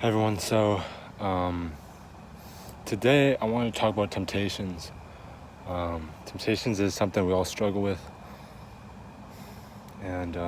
Hey everyone, so today I want to talk about temptations. Temptations is something we all struggle with, and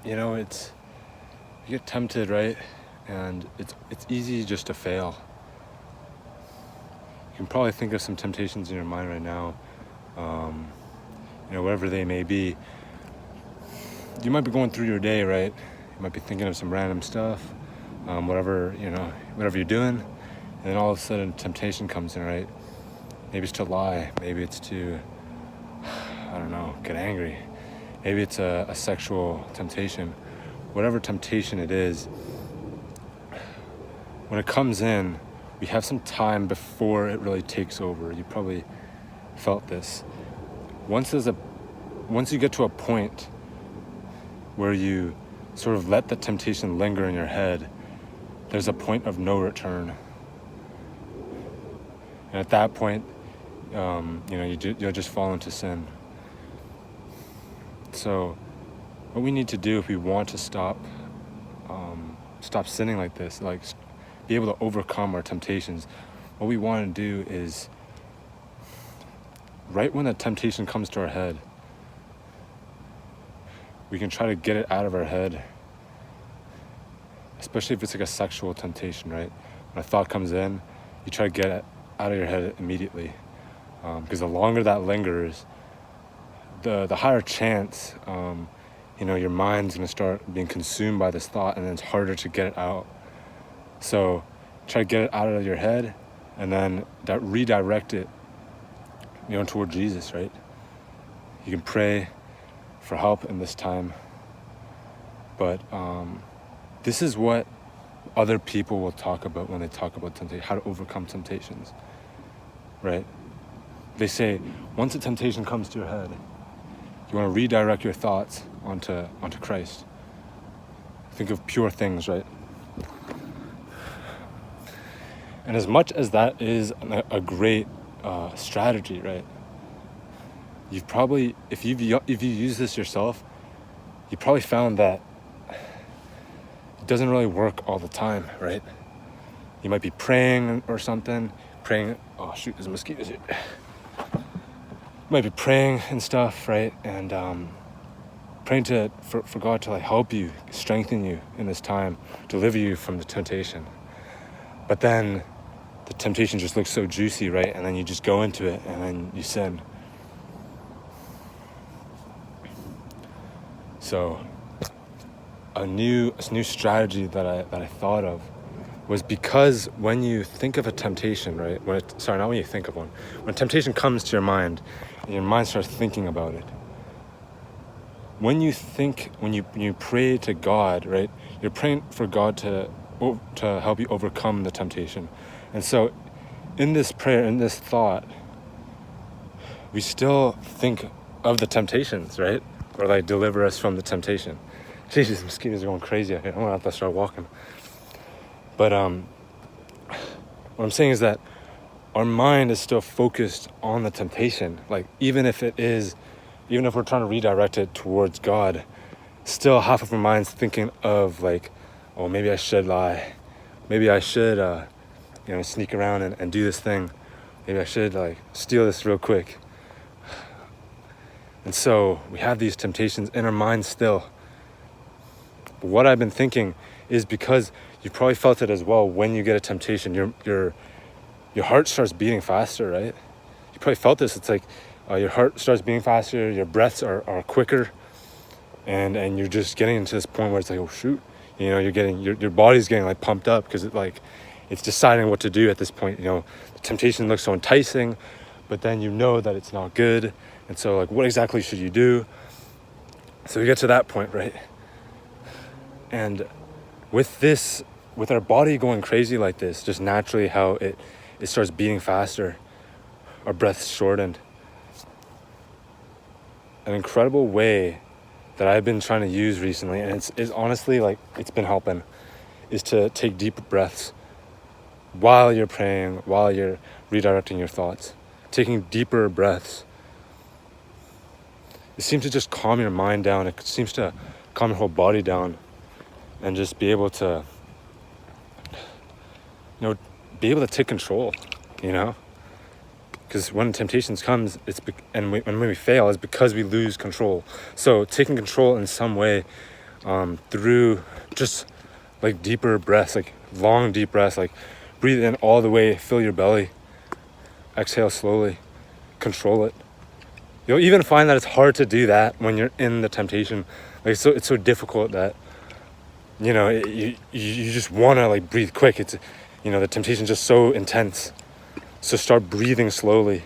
it's you get tempted, right? And it's easy just to fail. You can probably think of some temptations in your mind right now, whatever they may be. You might be going through your day, right? You might be thinking of some random stuff, whatever you're doing, and then all of a sudden temptation comes in, right? Maybe it's to lie, maybe it's to, get angry. Maybe it's a sexual temptation. Whatever temptation it is, when it comes in, we have some time before it really takes over. You probably felt this. Once you get to a point where you sort of let the temptation linger in your head, there's a point of no return. And at that point, you'll just fall into sin. So what we need to do if we want to stop sinning like this, like be able to overcome our temptations, what we want to do is, right when a temptation comes to our head, we can try to get it out of our head, especially if it's like a sexual temptation, right? When a thought comes in, you try to get it out of your head immediately, because the longer that lingers, the higher chance your mind's going to start being consumed by this thought, and then it's harder to get it out. So try to get it out of your head, and then redirect it toward Jesus, right? You can pray for help in this time, but this is what other people will talk about when they talk about temptation, how to overcome temptations, right? They say once a temptation comes to your head, you want to redirect your thoughts onto Christ. Think of pure things, right? And as much as that is a great strategy, right? You've probably, if you use this yourself, you probably found that it doesn't really work all the time, right? You might be praying or something, oh shoot, there's mosquitoes here. You might be praying and stuff, right? And praying for God to help you, strengthen you in this time, deliver you from the temptation. But then the temptation just looks so juicy, right? And then you just go into it and then you sin. So a new strategy that I thought of was, because when you think of a temptation, right? Not when you think of one. When temptation comes to your mind and your mind starts thinking about it, when you pray to God, right? You're praying for God to help you overcome the temptation. And so in this prayer, in this thought, we still think of the temptations, right? Or deliver us from the temptation. Jesus, mosquitoes are going crazy out here. I'm gonna have to start walking. But what I'm saying is that our mind is still focused on the temptation. Even if we're trying to redirect it towards God, still half of our mind's thinking of oh, maybe I should lie. Maybe I should, sneak around and do this thing. Maybe I should steal this real quick. And so we have these temptations in our mind still. But what I've been thinking is, because you probably felt it as well, when you get a temptation, your heart starts beating faster, right? You probably felt this. It's your heart starts beating faster, your breaths are quicker, and you're just getting into this point where it's oh shoot, you're getting your body's getting pumped up, because it's deciding what to do at this point. The temptation looks so enticing, but then that it's not good. And so what exactly should you do? So we get to that point, right? And with our body going crazy like this, just naturally how it starts beating faster, our breath's shortened. An incredible way that I've been trying to use recently, and it's honestly it's been helping, is to take deep breaths while you're praying, while you're redirecting your thoughts. Taking deeper breaths, it seems to just calm your mind down. It seems to calm your whole body down. and just be able to, be able to take control, because when temptations comes, when we fail, it's because we lose control. So taking control in some way, through just like deeper breaths, like long deep breaths, like breathe in all the way, fill your belly, exhale slowly, control it. You'll even find that it's hard to do that when you're in the temptation. Like it's so difficult that you just want to like breathe quick. It's the temptation's just so intense. So start breathing slowly.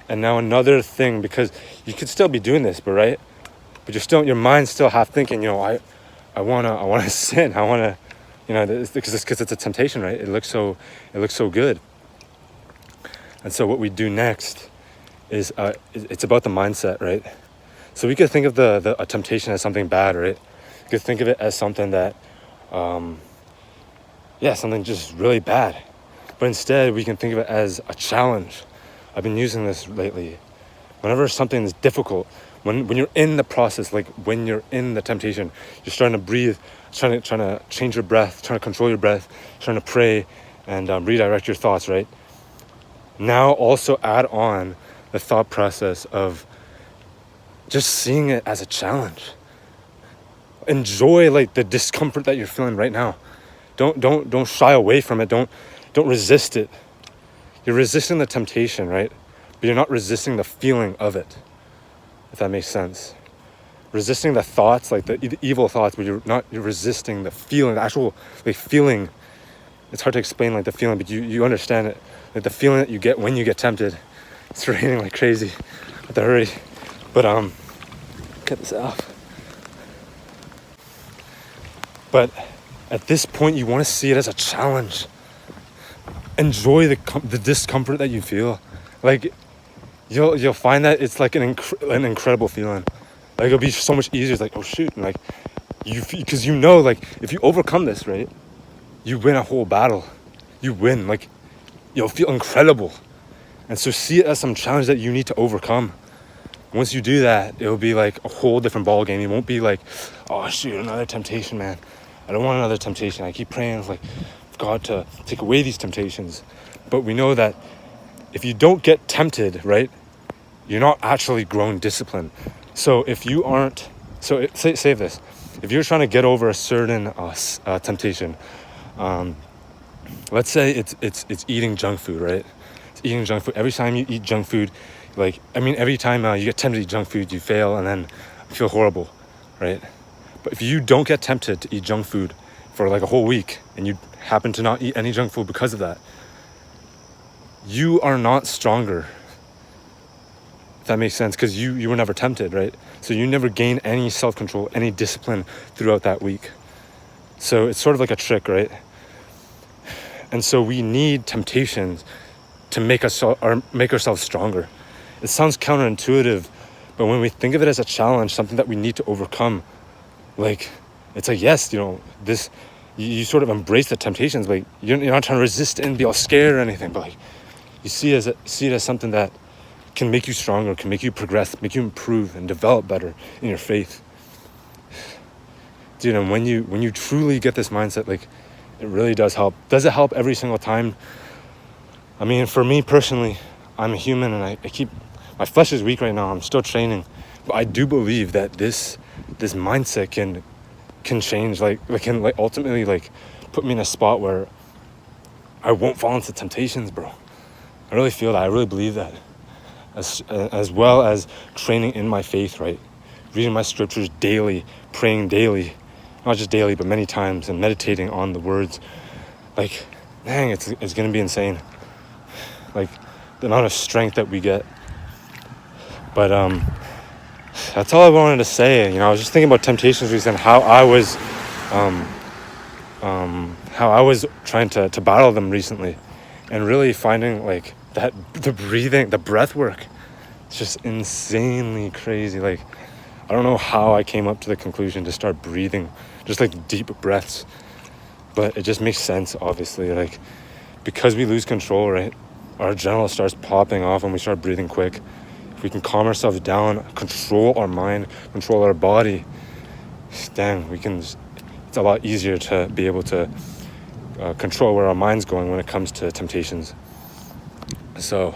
And now another thing, because you could still be doing this, but your mind's still half thinking, I wanna sin. I wanna, because it's a temptation, right? It looks so good. And so what we do next is it's about the mindset, right? So we could think of a temptation as something bad, right? You could think of it as something that, something just really bad. But instead, we can think of it as a challenge. I've been using this lately. Whenever something is difficult, when you're in the process, like when you're in the temptation, you're starting to breathe, trying to change your breath, trying to control your breath, trying to pray and redirect your thoughts, right? Now also add on the thought process of just seeing it as a challenge. Enjoy like the discomfort that you're feeling right now. Don't shy away from it. Don't resist it. You're resisting the temptation, right? But you're not resisting the feeling of it, if that makes sense. Resisting the thoughts, like the evil thoughts, but you're resisting the feeling, the actual like feeling. It's hard to explain like the feeling, but you understand it. Like the feeling that you get when you get tempted. It's raining like crazy. I have to hurry. But get this off. But at this point, you want to see it as a challenge. Enjoy the discomfort that you feel. Like you'll find that it's like an incredible feeling. Like it'll be so much easier. It's like, oh shoot, and like because like if you overcome this, right, you win a whole battle. You win. Like you'll feel incredible. And so see it as some challenge that you need to overcome. Once you do that, it'll be like a whole different ball game. It won't be like, oh shoot, another temptation, man. I don't want another temptation. I keep praying for God to take away these temptations. But we know that if you don't get tempted, right, you're not actually growing discipline. So if you aren't, say this, if you're trying to get over a certain temptation, let's say it's eating junk food, right? It's eating junk food. Every time you eat junk food, every time you get tempted to eat junk food, you fail and then you feel horrible, right? But if you don't get tempted to eat junk food for like a whole week and you happen to not eat any junk food because of that, you are not stronger. If that makes sense, because you were never tempted, right? So you never gain any self-control, any discipline throughout that week. So it's sort of like a trick, right? And so we need temptations to make ourselves stronger. It sounds counterintuitive, but when we think of it as a challenge, something that we need to overcome, like it's like, yes, this, you sort of embrace the temptations. Like you're not trying to resist it and be all scared or anything, but like you see it as something that can make you stronger, can make you progress, make you improve and develop better in your faith. Dude, and when you truly get this mindset, like it really does help. Does it help every single time? I mean, for me personally, I'm a human and my flesh is weak right now. I'm still training, but I do believe that this mindset can change, can ultimately put me in a spot where I won't fall into temptations, bro. I really feel that. I really believe that. As well as training in my faith, right? Reading my scriptures daily, praying daily, not just daily, but many times, and meditating on the words. Like, dang, it's gonna be insane. Like the amount of strength that we get. But that's all I wanted to say. I was just thinking about temptations recently, how I was trying to battle them recently, and really finding that the breathing, the breath work, it's just insanely crazy. I don't know how I came up to the conclusion to start breathing, just deep breaths, but it just makes sense, obviously. Because we lose control, right? Our adrenaline starts popping off when we start breathing quick. If we can calm ourselves down, control our mind, control our body, dang, it's a lot easier to be able to control where our mind's going when it comes to temptations. So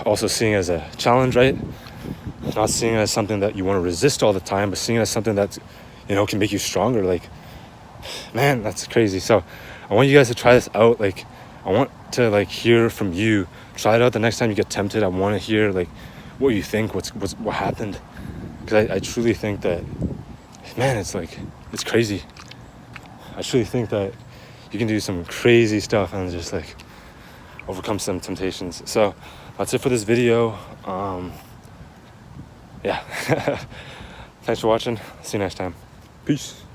also seeing it as a challenge, right? Not seeing it as something that you want to resist all the time, but seeing it as something that, can make you stronger. Like, man, that's crazy. So I want you guys to try this out. Like, I want to hear from you. Try it out the next time you get tempted. I want to hear what you think, what happened. Because I truly think that, man, it's crazy. I truly think that you can do some crazy stuff and just overcome some temptations. So that's it for this video. Yeah. Thanks for watching. See you next time. Peace.